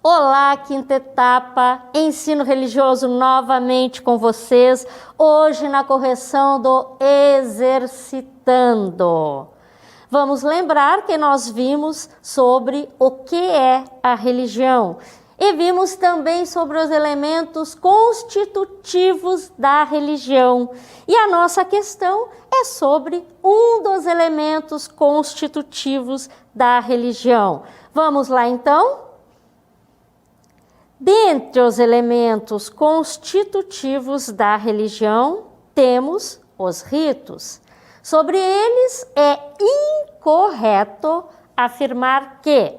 Olá, quinta etapa, ensino religioso novamente com vocês, hoje na correção do exercitando. Vamos lembrar que nós vimos sobre o que é a religião e vimos também sobre os elementos constitutivos da religião. E a nossa questão é sobre um dos elementos constitutivos da religião. Vamos lá então? Dentre os elementos constitutivos da religião, temos os ritos. Sobre eles é incorreto afirmar que: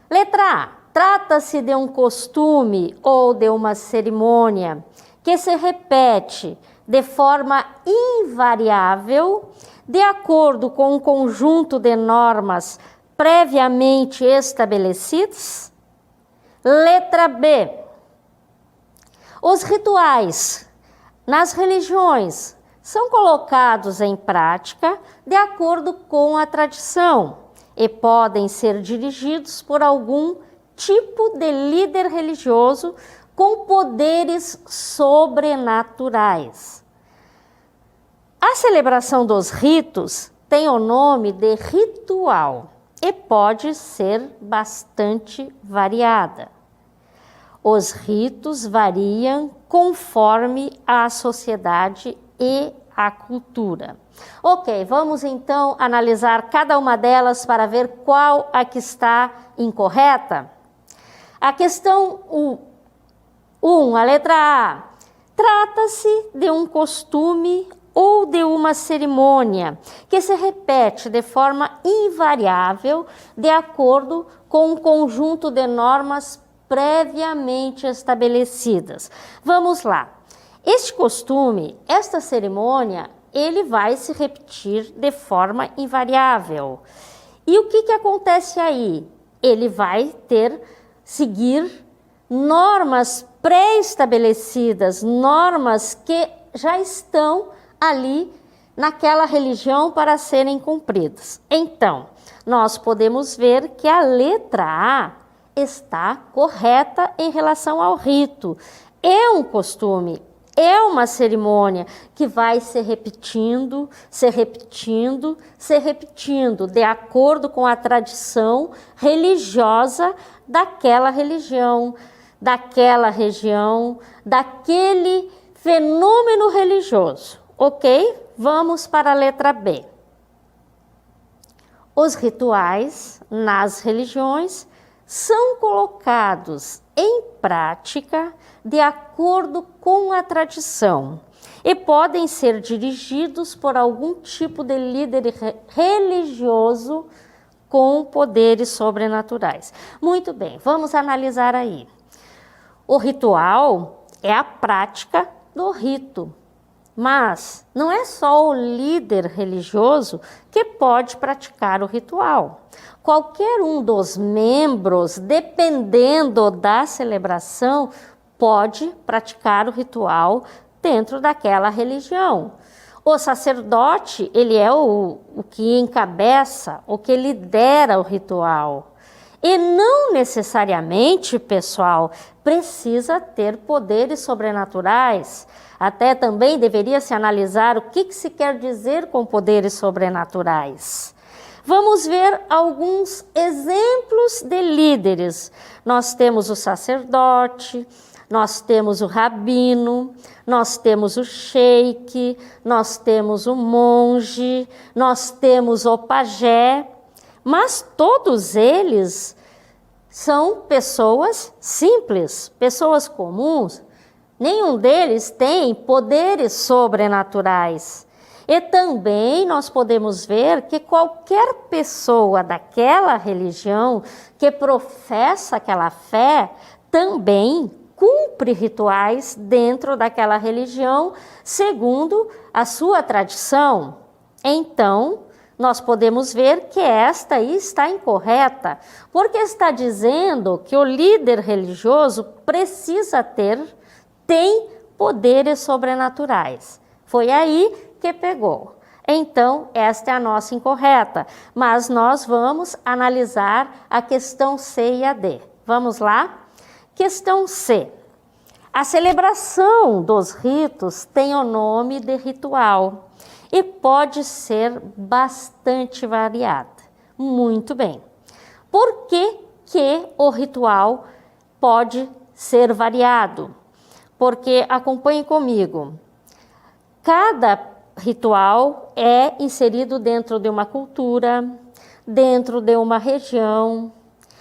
letra A, trata-se de um costume ou de uma cerimônia que se repete de forma invariável, de acordo com um conjunto de normas previamente estabelecidas. Letra B. Os rituais nas religiões são colocados em prática de acordo com a tradição e podem ser dirigidos por algum tipo de líder religioso com poderes sobrenaturais. A celebração dos ritos tem o nome de ritual e pode ser bastante variada. Os ritos variam conforme a sociedade e a cultura. Ok, vamos então analisar cada uma delas para ver qual a que está incorreta. A questão 1, a letra A. Trata-se de um costume ou de uma cerimônia que se repete de forma invariável de acordo com um conjunto de normas previamente estabelecidas. Vamos lá. Este costume, esta cerimônia, ele vai se repetir de forma invariável. E o que acontece aí? Ele vai seguir normas pré-estabelecidas, normas que já estão ali naquela religião para serem cumpridas. Então, nós podemos ver que a letra A está correta em relação ao rito. É um costume, é uma cerimônia que vai se repetindo, de acordo com a tradição religiosa daquela religião, daquela região, daquele fenômeno religioso. Ok? Vamos para a letra B. Os rituais nas religiões são colocados em prática de acordo com a tradição e podem ser dirigidos por algum tipo de líder religioso com poderes sobrenaturais. Muito bem, vamos analisar aí. O ritual é a prática do rito. Mas não é só o líder religioso que pode praticar o ritual. Qualquer um dos membros, dependendo da celebração, pode praticar o ritual dentro daquela religião. O sacerdote, ele é o que encabeça, o que lidera o ritual. E não necessariamente, pessoal, precisa ter poderes sobrenaturais. Até também deveria se analisar o que se quer dizer com poderes sobrenaturais. Vamos ver alguns exemplos de líderes. Nós temos o sacerdote, nós temos o rabino, nós temos o sheik, nós temos o monge, nós temos o pajé, mas todos eles são pessoas simples, pessoas comuns. Nenhum deles tem poderes sobrenaturais. E também nós podemos ver que qualquer pessoa daquela religião que professa aquela fé também cumpre rituais dentro daquela religião segundo a sua tradição. Então, nós podemos ver que esta aí está incorreta, porque está dizendo que o líder religioso tem poderes sobrenaturais. Foi aí que pegou. Então, esta é a nossa incorreta, mas nós vamos analisar a questão C e a D. Vamos lá? Questão C. A celebração dos ritos tem o nome de ritual e pode ser bastante variada. Muito bem. Por que o ritual pode ser variado? Porque, acompanhe comigo, cada ritual é inserido dentro de uma cultura, dentro de uma região,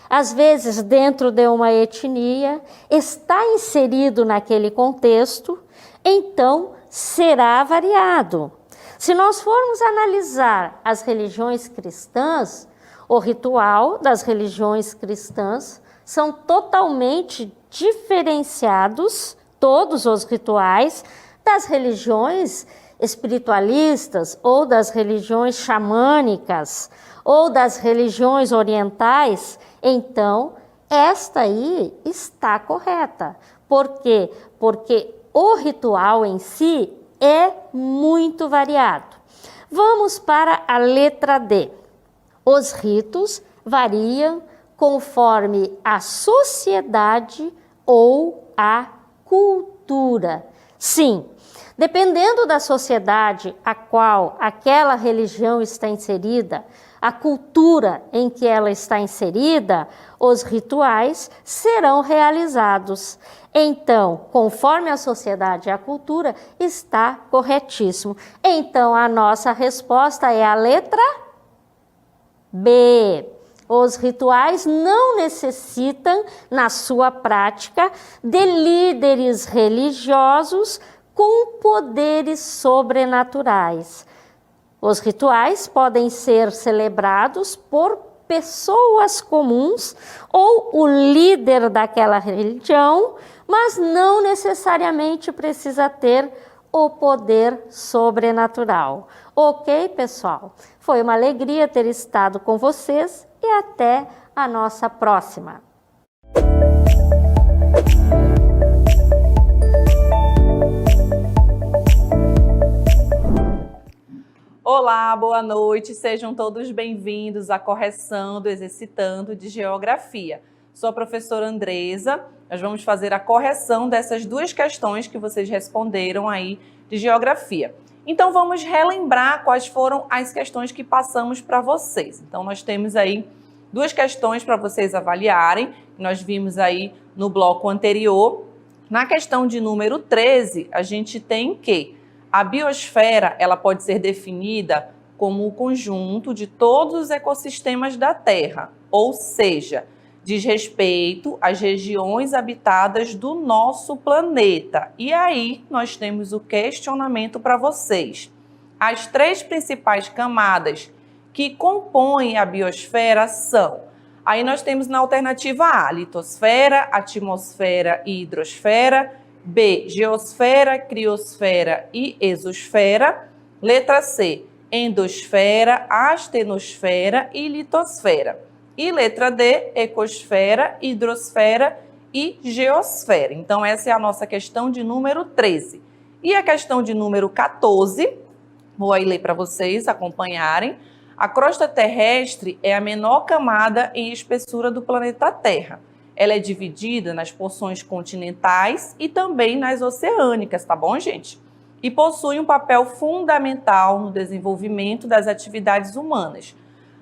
às vezes dentro de uma etnia, está inserido naquele contexto, então será variado. Se nós formos analisar as religiões cristãs, o ritual das religiões cristãs são totalmente diferenciados, todos os rituais, das religiões espiritualistas ou das religiões xamânicas ou das religiões orientais. Então, esta aí está correta. Por quê? Porque o ritual em si é muito variado. Vamos para a letra D. Os ritos variam conforme a sociedade ou a cultura. Sim, dependendo da sociedade a qual aquela religião está inserida, a cultura em que ela está inserida, os rituais serão realizados. Então, conforme a sociedade e a cultura, está corretíssimo. Então, a nossa resposta é a letra B. Os rituais não necessitam, na sua prática, de líderes religiosos com poderes sobrenaturais. Os rituais podem ser celebrados por pessoas comuns ou o líder daquela religião, mas não necessariamente precisa ter o poder sobrenatural. Ok, pessoal? Foi uma alegria ter estado com vocês e até a nossa próxima. Olá, boa noite, sejam todos bem-vindos à correção do Exercitando de Geografia. Sou a professora Andresa, nós vamos fazer a correção dessas duas questões que vocês responderam aí de Geografia. Então vamos relembrar quais foram as questões que passamos para vocês. Então nós temos aí duas questões para vocês avaliarem, nós vimos aí no bloco anterior. Na questão de número 13, a gente tem que a biosfera ela pode ser definida como o conjunto de todos os ecossistemas da Terra, ou seja, diz respeito às regiões habitadas do nosso planeta. E aí nós temos o questionamento para vocês. As três principais camadas que compõem a biosfera são, aí nós temos na alternativa A, litosfera, atmosfera e hidrosfera, B, geosfera, criosfera e exosfera. Letra C, endosfera, astenosfera e litosfera. E letra D, ecosfera, hidrosfera e geosfera. Então essa é a nossa questão de número 13. E a questão de número 14, vou aí ler para vocês acompanharem. A crosta terrestre é a menor camada em espessura do planeta Terra. Ela é dividida nas porções continentais e também nas oceânicas, tá bom, gente? E possui um papel fundamental no desenvolvimento das atividades humanas.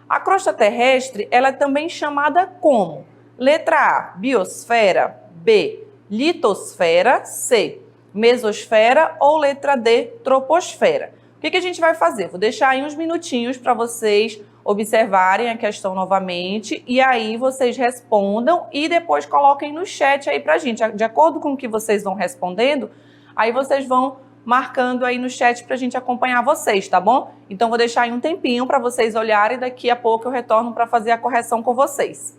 A crosta terrestre, ela é também chamada como? Letra A, biosfera, B, litosfera, C, mesosfera ou letra D, troposfera. O que a gente vai fazer? Vou deixar aí uns minutinhos para vocês observarem a questão novamente e aí vocês respondam e depois coloquem no chat aí pra gente. De acordo com o que vocês vão respondendo, aí vocês vão marcando aí no chat pra gente acompanhar vocês, tá bom? Então vou deixar aí um tempinho para vocês olharem e daqui a pouco eu retorno para fazer a correção com vocês.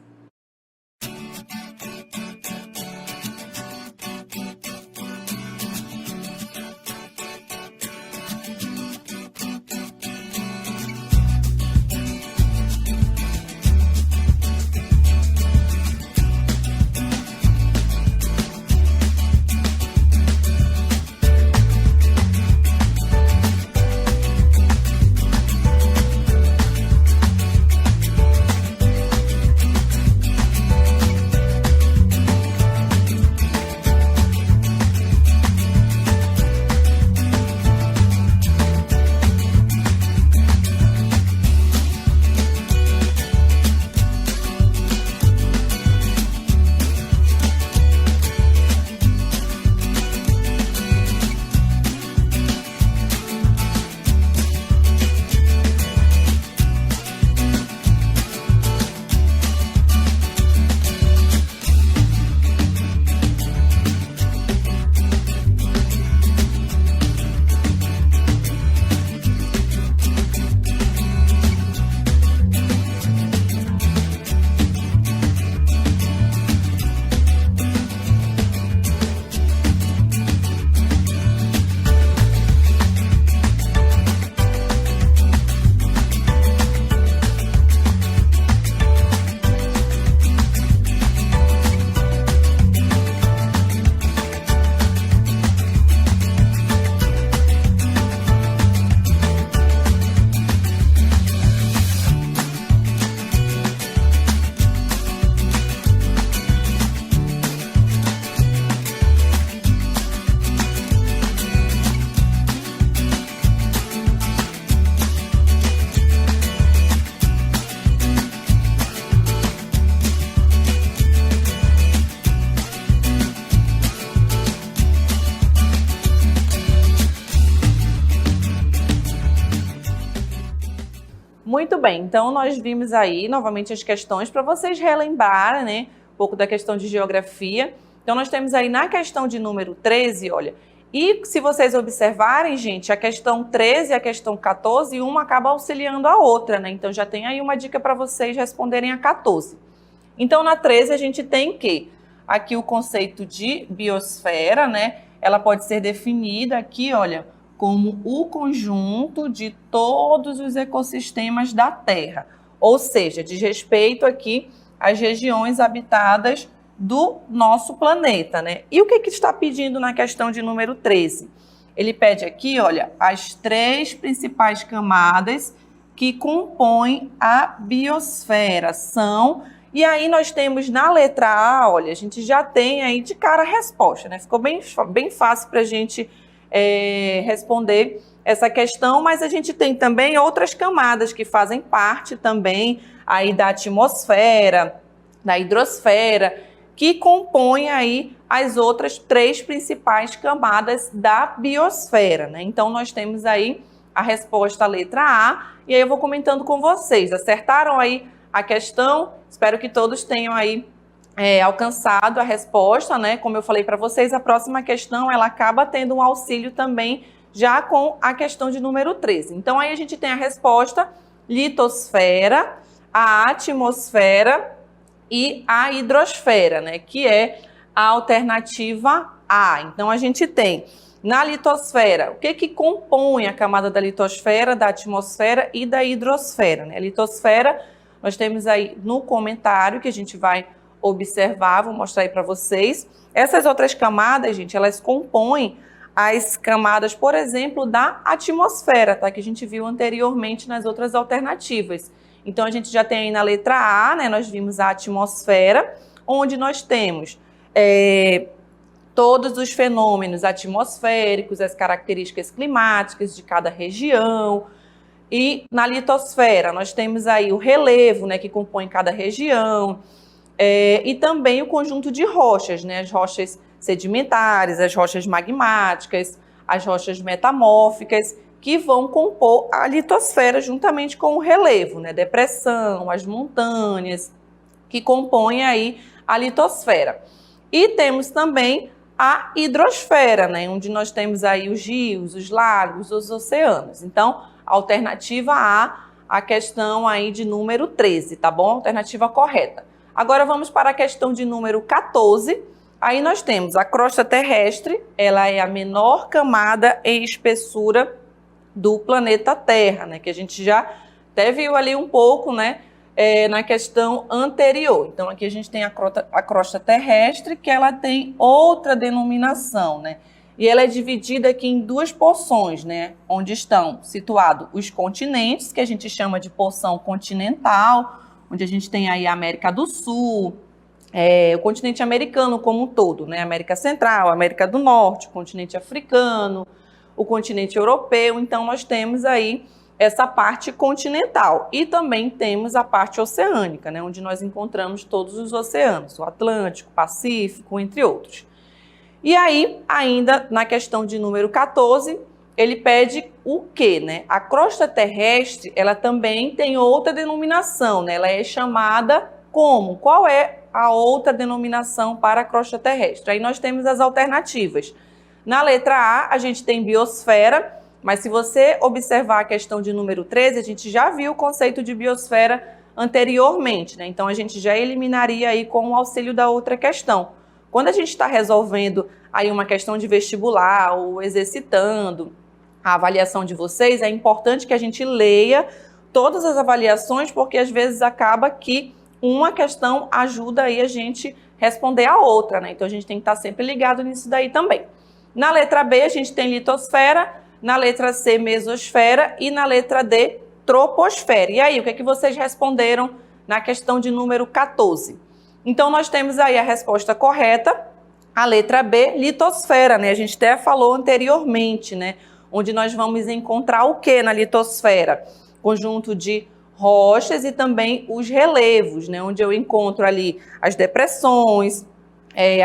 Muito bem, então nós vimos aí novamente as questões para vocês relembrarem, né, um pouco da questão de geografia. Então nós temos aí na questão de número 13, olha, e se vocês observarem, gente, a questão 13 e a questão 14, uma acaba auxiliando a outra, né? Então já tem aí uma dica para vocês responderem a 14. Então na 13 a gente tem que aqui o conceito de biosfera, né? Ela pode ser definida aqui, olha, como o conjunto de todos os ecossistemas da Terra, ou seja, diz respeito aqui às regiões habitadas do nosso planeta, né? E o que está pedindo na questão de número 13? Ele pede aqui, olha, as 3 principais camadas que compõem a biosfera são... E aí nós temos na letra A, olha, a gente já tem aí de cara a resposta, né? Ficou bem fácil para a gente responder essa questão, mas a gente tem também outras camadas que fazem parte também aí da atmosfera, da hidrosfera, que compõem aí as outras 3 principais camadas da biosfera, né? Então nós temos aí a resposta, a letra A, e aí eu vou comentando com vocês. Acertaram aí a questão? Espero que todos tenham aí alcançado a resposta, né? Como eu falei para vocês, a próxima questão ela acaba tendo um auxílio também já com a questão de número 13. Então aí a gente tem a resposta litosfera, a atmosfera e a hidrosfera, né? Que é a alternativa A. Então a gente tem na litosfera, o que compõe a camada da litosfera, da atmosfera e da hidrosfera, né? A litosfera, nós temos aí no comentário que a gente vai observar, vou mostrar aí para vocês. Essas outras camadas, gente, elas compõem as camadas, por exemplo, da atmosfera, tá? Que a gente viu anteriormente nas outras alternativas. Então, a gente já tem aí na letra A, né? Nós vimos a atmosfera, onde nós temos todos os fenômenos atmosféricos, as características climáticas de cada região. E na litosfera, nós temos aí o relevo, né? Que compõe cada região. E também o conjunto de rochas, né? As rochas sedimentares, as rochas magmáticas, as rochas metamórficas, que vão compor a litosfera juntamente com o relevo, né? Depressão, as montanhas, que compõem aí a litosfera. E temos também a hidrosfera, né? Onde nós temos aí os rios, os lagos, os oceanos. Então, alternativa A questão aí de número 13, tá bom? Alternativa correta. Agora vamos para a questão de número 14. Aí nós temos a crosta terrestre, ela é a menor camada em espessura do planeta Terra, né? Que a gente já até viu ali um pouco, né? Na questão anterior. Então aqui a gente tem a crosta terrestre, que ela tem outra denominação, né? E ela é dividida aqui em 2 porções, né? Onde estão situados os continentes, que a gente chama de porção continental, onde a gente tem aí a América do Sul, o continente americano como um todo, né? América Central, América do Norte, o continente africano, o continente europeu. Então, nós temos aí essa parte continental. E também temos a parte oceânica, né? Onde nós encontramos todos os oceanos, o Atlântico, o Pacífico, entre outros. E aí, ainda na questão de número 14, ele pede o quê, né? A crosta terrestre, ela também tem outra denominação, né? Ela é chamada como? Qual é a outra denominação para a crosta terrestre? Aí nós temos as alternativas. Na letra A gente tem biosfera, mas se você observar a questão de número 13, a gente já viu o conceito de biosfera anteriormente, né? Então a gente já eliminaria aí com o auxílio da outra questão. Quando a gente está resolvendo aí uma questão de vestibular ou exercitando a avaliação de vocês, é importante que a gente leia todas as avaliações, porque às vezes acaba que uma questão ajuda aí a gente responder a outra, né? Então a gente tem que estar sempre ligado nisso daí também. Na letra B a gente tem litosfera, na letra C mesosfera e na letra D troposfera. E aí, o que é que vocês responderam na questão de número 14? Então nós temos aí a resposta correta, a letra B, litosfera, né? A gente até falou anteriormente, né? Onde nós vamos encontrar o que na litosfera? Conjunto de rochas e também os relevos, né? Onde eu encontro ali as depressões,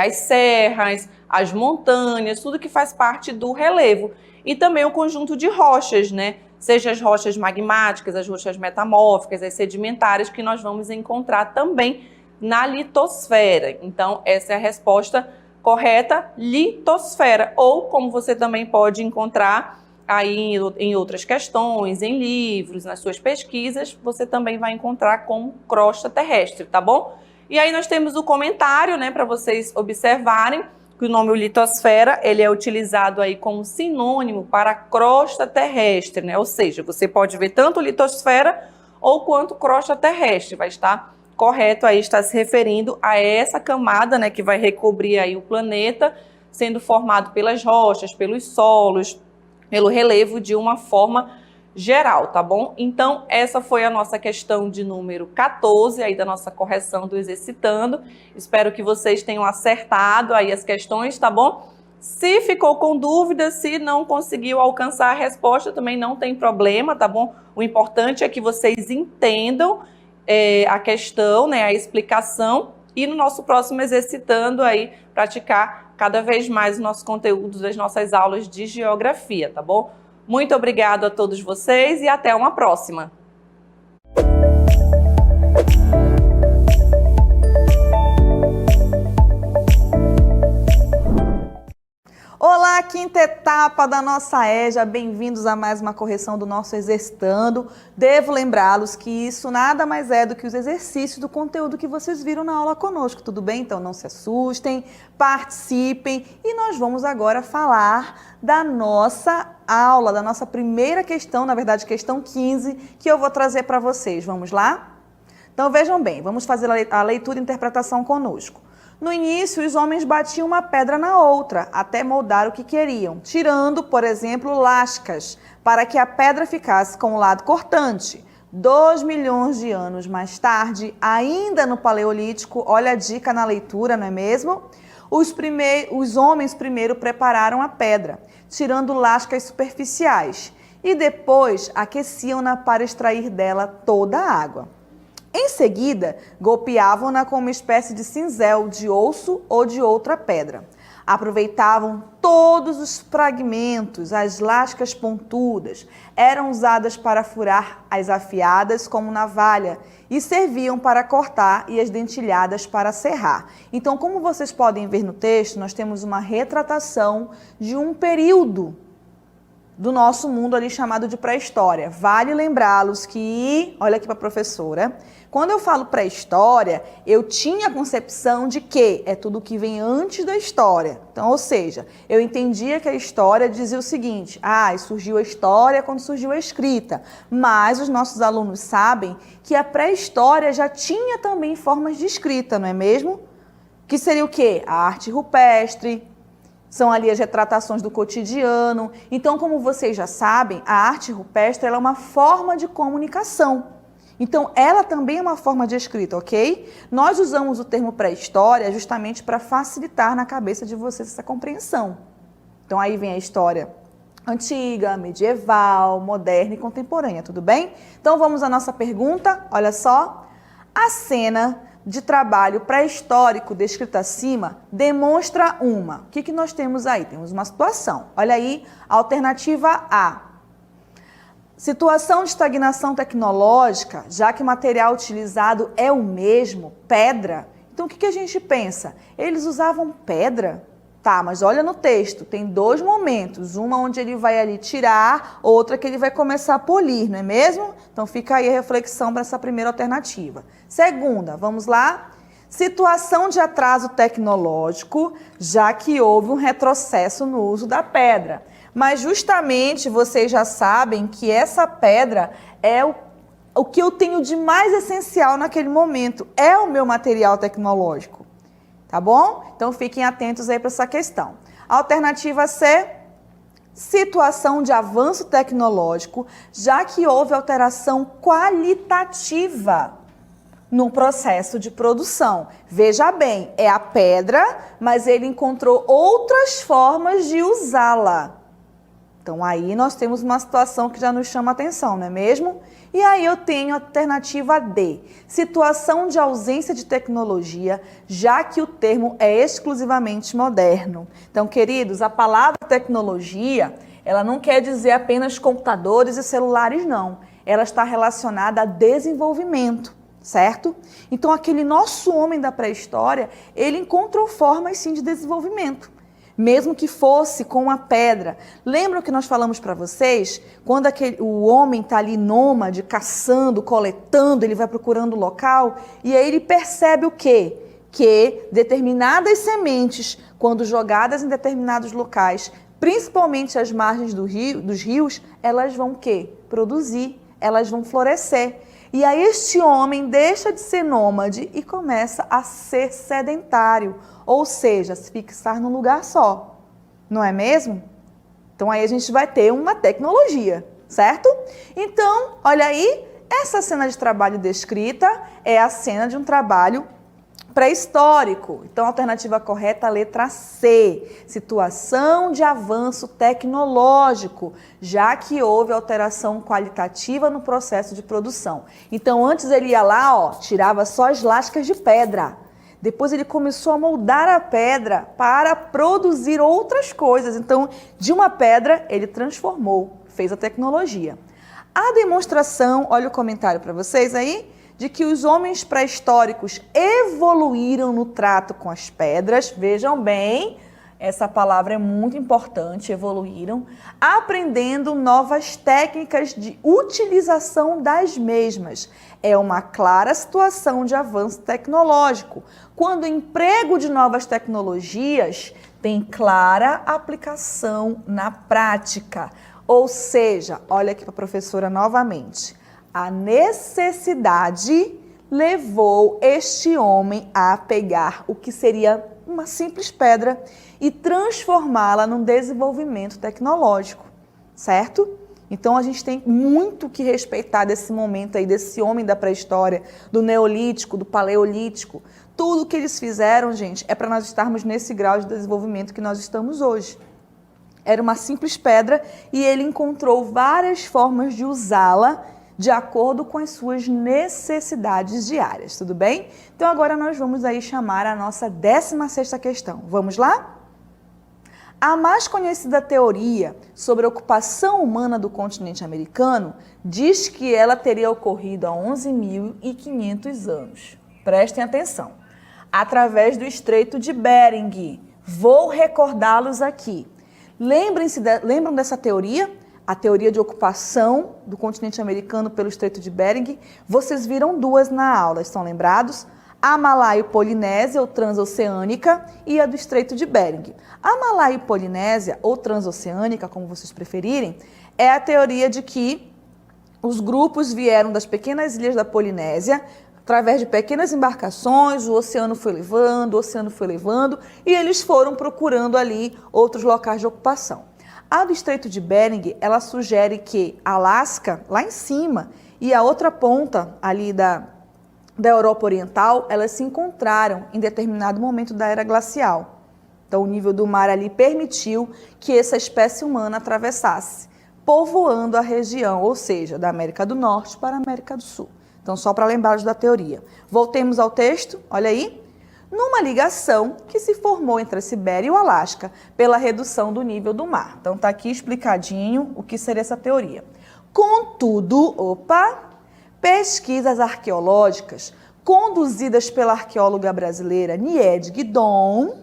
as serras, as montanhas, tudo que faz parte do relevo. E também o conjunto de rochas, né? seja as rochas magmáticas, as rochas metamórficas, as sedimentares, que nós vamos encontrar também na litosfera. Então, essa é a resposta correta, litosfera. Ou, como você também pode encontrar aí em outras questões, em livros, nas suas pesquisas, você também vai encontrar como crosta terrestre, tá bom? E aí nós temos o comentário, né, para vocês observarem que o nome litosfera, ele é utilizado aí como sinônimo para crosta terrestre, né? Ou seja, você pode ver tanto litosfera ou quanto crosta terrestre, vai estar correto aí, está se referindo a essa camada, né, que vai recobrir aí o planeta, sendo formado pelas rochas, pelos solos, pelo relevo de uma forma geral, tá bom? Então, essa foi a nossa questão de número 14, aí da nossa correção do Exercitando. Espero que vocês tenham acertado aí as questões, tá bom? Se ficou com dúvida, se não conseguiu alcançar a resposta, também não tem problema, tá bom? O importante é que vocês entendam a questão, né, a explicação, e no nosso próximo Exercitando aí, praticar cada vez mais o nosso conteúdo das nossas aulas de geografia, tá bom? Muito obrigado a todos vocês e até uma próxima! Olá, quinta etapa da nossa EJA, bem-vindos a mais uma correção do nosso Exercitando. Devo lembrá-los que isso nada mais é do que os exercícios do conteúdo que vocês viram na aula conosco, tudo bem? Então não se assustem, participem e nós vamos agora falar da nossa aula, da nossa primeira questão, na verdade questão 15, que eu vou trazer para vocês. Vamos lá? Então vejam bem, vamos fazer a leitura e interpretação conosco. No início, os homens batiam uma pedra na outra, até moldar o que queriam, tirando, por exemplo, lascas, para que a pedra ficasse com o lado cortante. 2 milhões de anos mais tarde, ainda no Paleolítico, olha a dica na leitura, não é mesmo? Os homens primeiro prepararam a pedra, tirando lascas superficiais, e depois aqueciam-na para extrair dela toda a água. Em seguida, golpeavam-na com uma espécie de cinzel de osso ou de outra pedra. Aproveitavam todos os fragmentos, as lascas pontudas, eram usadas para furar as afiadas como navalha e serviam para cortar e as dentilhadas para serrar. Então, como vocês podem ver no texto, nós temos uma retratação de um período do nosso mundo ali chamado de pré-história. Vale lembrá-los que, olha aqui para a professora, quando eu falo pré-história, eu tinha a concepção de que é tudo que vem antes da história. Então, ou seja, eu entendia que a história dizia o seguinte, surgiu a história quando surgiu a escrita, mas os nossos alunos sabem que a pré-história já tinha também formas de escrita, não é mesmo? Que seria o quê? A arte rupestre, são ali as retratações do cotidiano. Então, como vocês já sabem, a arte rupestre ela é uma forma de comunicação. Então, ela também é uma forma de escrita, ok? Nós usamos o termo pré-história justamente para facilitar na cabeça de vocês essa compreensão. Então, aí vem a história antiga, medieval, moderna e contemporânea, tudo bem? Então, vamos à nossa pergunta. Olha só. A cena de trabalho pré-histórico descrita acima demonstra uma. O que nós temos aí? Temos uma situação. Olha aí, alternativa A. Situação de estagnação tecnológica, já que o material utilizado é o mesmo, pedra. Então, o que a gente pensa? Eles usavam pedra? Tá, mas olha no texto, tem 2 momentos. Uma onde ele vai ali tirar, outra que ele vai começar a polir, não é mesmo? Então, fica aí a reflexão para essa primeira alternativa. Segunda, vamos lá? Situação de atraso tecnológico, já que houve um retrocesso no uso da pedra. Mas justamente vocês já sabem que essa pedra é o que eu tenho de mais essencial naquele momento, é o meu material tecnológico. Tá bom? Então fiquem atentos aí para essa questão. Alternativa C, situação de avanço tecnológico, já que houve alteração qualitativa no processo de produção. Veja bem, é a pedra, mas ele encontrou outras formas de usá-la. Então, aí nós temos uma situação que já nos chama a atenção, não é mesmo? E aí eu tenho a alternativa D, situação de ausência de tecnologia, já que o termo é exclusivamente moderno. Então, queridos, a palavra tecnologia, ela não quer dizer apenas computadores e celulares, não. Ela está relacionada a desenvolvimento, certo? Então, aquele nosso homem da pré-história, ele encontrou formas, sim, de desenvolvimento. Mesmo que fosse com uma pedra. Lembram que nós falamos para vocês? Quando o homem está ali nômade, caçando, coletando, ele vai procurando o local, e aí ele percebe o quê? Que determinadas sementes, quando jogadas em determinados locais, principalmente às margens dos rios, elas vão o quê? Produzir, elas vão florescer. E aí este homem deixa de ser nômade e começa a ser sedentário, ou seja, se fixar num lugar só, não é mesmo? Então aí a gente vai ter uma tecnologia, certo? Então, olha aí, essa cena de trabalho descrita é a cena de um trabalho pré-histórico. Então, a alternativa correta, a letra C, situação de avanço tecnológico, já que houve alteração qualitativa no processo de produção. Então, antes ele ia lá, ó, tirava só as lascas de pedra. Depois ele começou a moldar a pedra para produzir outras coisas. Então, de uma pedra, ele transformou, fez a tecnologia. A demonstração, olha o comentário para vocês aí, de que os homens pré-históricos evoluíram no trato com as pedras. Vejam bem, essa palavra é muito importante, evoluíram, aprendendo novas técnicas de utilização das mesmas. É uma clara situação de avanço tecnológico, quando o emprego de novas tecnologias tem clara aplicação na prática. Ou seja, olha aqui para a professora novamente. A necessidade levou este homem a pegar o que seria uma simples pedra e transformá-la num desenvolvimento tecnológico, certo? Então a gente tem muito que respeitar desse momento aí, desse homem da pré-história, do neolítico, do paleolítico. Tudo que eles fizeram, gente, é para nós estarmos nesse grau de desenvolvimento que nós estamos hoje. Era uma simples pedra e ele encontrou várias formas de usá-la de acordo com as suas necessidades diárias, tudo bem? Então agora nós vamos aí chamar a nossa 16ª questão. Vamos lá? A mais conhecida teoria sobre a ocupação humana do continente americano diz que ela teria ocorrido há 11.500 anos. Prestem atenção. Através do Estreito de Bering. Vou recordá-los aqui. Lembram dessa teoria? A teoria de ocupação do continente americano pelo Estreito de Bering. Vocês viram duas na aula, estão lembrados? A Malaio-Polinésia, ou transoceânica, e a do Estreito de Bering. A Malaio-Polinésia, ou transoceânica, como vocês preferirem, é a teoria de que os grupos vieram das pequenas ilhas da Polinésia, através de pequenas embarcações, o oceano foi levando, e eles foram procurando ali outros locais de ocupação. A do Estreito de Bering, ela sugere que Alasca, lá em cima, e a outra ponta ali da Europa Oriental, elas se encontraram em determinado momento da era glacial. Então, o nível do mar ali permitiu que essa espécie humana atravessasse, povoando a região, ou seja, da América do Norte para a América do Sul. Então, só para lembrar da teoria. Voltemos ao texto, olha aí. Numa ligação que se formou entre a Sibéria e o Alasca pela redução do nível do mar. Então, está aqui explicadinho o que seria essa teoria. Contudo, pesquisas arqueológicas conduzidas pela arqueóloga brasileira Niede Guidon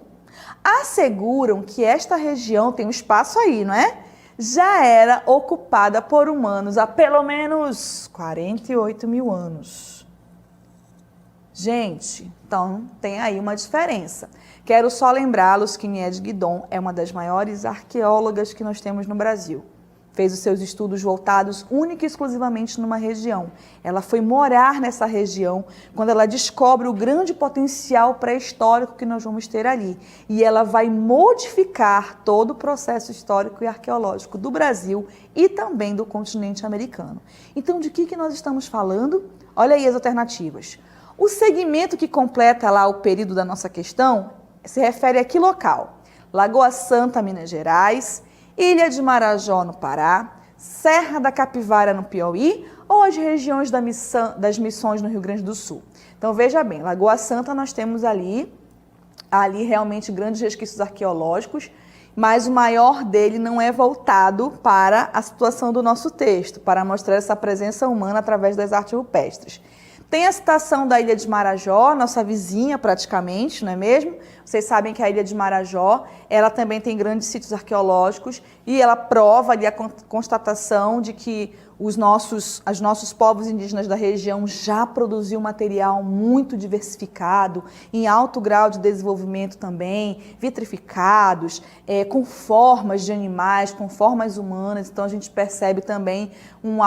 asseguram que esta região tem um espaço aí, não é? Já era ocupada por humanos há pelo menos 48.000 anos. Gente, então tem aí uma diferença. Quero só lembrá-los que Niede Guidon é uma das maiores arqueólogas que nós temos no Brasil. Fez os seus estudos voltados única e exclusivamente numa região. Ela foi morar nessa região quando ela descobre o grande potencial pré-histórico que nós vamos ter ali. E ela vai modificar todo o processo histórico e arqueológico do Brasil e também do continente americano. Então, de que nós estamos falando? Olha aí as alternativas. O segmento que completa lá o período da nossa questão se refere a que local? Lagoa Santa, Minas Gerais, Ilha de Marajó, no Pará, Serra da Capivara, no Piauí, ou as regiões das Missões, no Rio Grande do Sul. Então, veja bem, Lagoa Santa nós temos ali realmente grandes resquícios arqueológicos mas o maior dele não é voltado para a situação do nosso texto, para mostrar essa presença humana através das artes rupestres. Tem a citação da Ilha de Marajó, nossa vizinha praticamente, não é mesmo? Vocês sabem que a Ilha de Marajó, ela também tem grandes sítios arqueológicos e ela prova ali a constatação de que os nossos povos indígenas da região já produziam material muito diversificado, em alto grau de desenvolvimento também, vitrificados, com formas de animais, com formas humanas. Então a gente percebe também um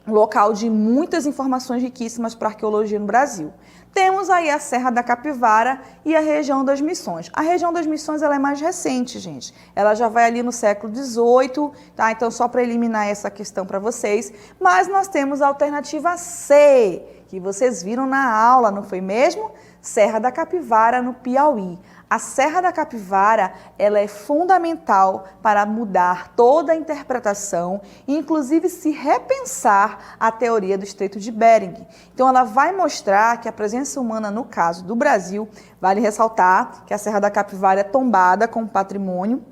local de muitas informações riquíssimas para a arqueologia no Brasil. Temos aí a Serra da Capivara e a região das Missões. A região das Missões ela é mais recente, gente. Ela já vai ali no século XVIII, tá? Então, só para eliminar essa questão para vocês. Mas nós temos a alternativa C, que vocês viram na aula, não foi mesmo? Serra da Capivara, no Piauí. A Serra da Capivara, ela é fundamental para mudar toda a interpretação, inclusive se repensar a teoria do Estreito de Bering. Então, ela vai mostrar que a presença humana, no caso do Brasil, vale ressaltar que a Serra da Capivara é tombada como patrimônio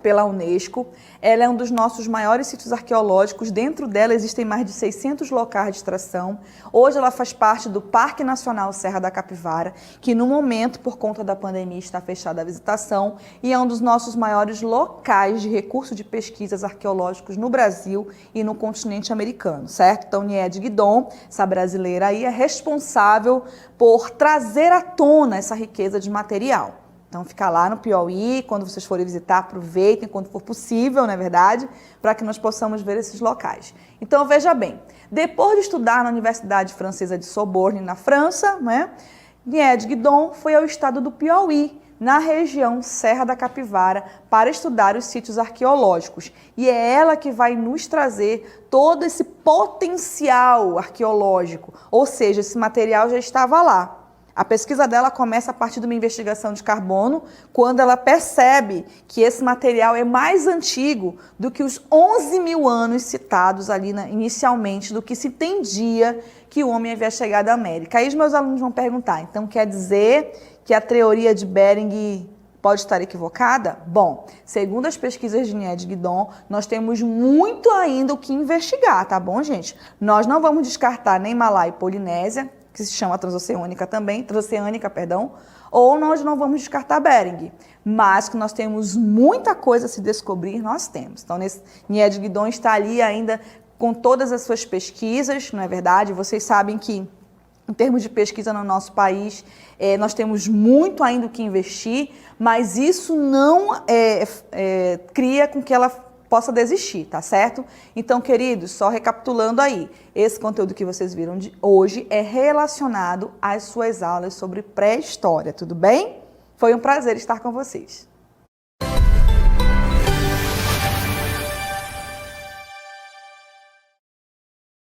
pela Unesco. Ela é um dos nossos maiores sítios arqueológicos. Dentro dela existem mais de 600 locais de extração. Hoje ela faz parte do Parque Nacional Serra da Capivara, que no momento, por conta da pandemia, está fechada à visitação e é um dos nossos maiores locais de recurso de pesquisas arqueológicos no Brasil e no continente americano, certo? Então, Nied Guidon, essa brasileira aí, é responsável por trazer à tona essa riqueza de material. Então, fica lá no Piauí, quando vocês forem visitar, aproveitem quando for possível, não é verdade? Para que nós possamos ver esses locais. Então, veja bem, depois de estudar na Universidade Francesa de Sorbonne, na França, né, Nied Guidon foi ao estado do Piauí, na região Serra da Capivara, para estudar os sítios arqueológicos. E é ela que vai nos trazer todo esse potencial arqueológico, ou seja, esse material já estava lá. A pesquisa dela começa a partir de uma investigação de carbono, quando ela percebe que esse material é mais antigo do que os 11 mil anos citados ali inicialmente, do que se entendia que o homem havia chegado à América. Aí os meus alunos vão perguntar, então quer dizer que a teoria de Bering pode estar equivocada? Bom, segundo as pesquisas de Nied Guidon, nós temos muito ainda o que investigar, tá bom, gente? Nós não vamos descartar nem Malá e Polinésia, que se chama transoceânica, ou nós não vamos descartar Bering, mas que nós temos muita coisa a se descobrir, nós temos. Então, Nied Guidon está ali ainda com todas as suas pesquisas, não é verdade? Vocês sabem que, em termos de pesquisa no nosso país, nós temos muito ainda o que investir, mas isso não cria com que ela possa desistir, tá certo? Então, queridos, só recapitulando aí, esse conteúdo que vocês viram de hoje é relacionado às suas aulas sobre pré-história, tudo bem? Foi um prazer estar com vocês.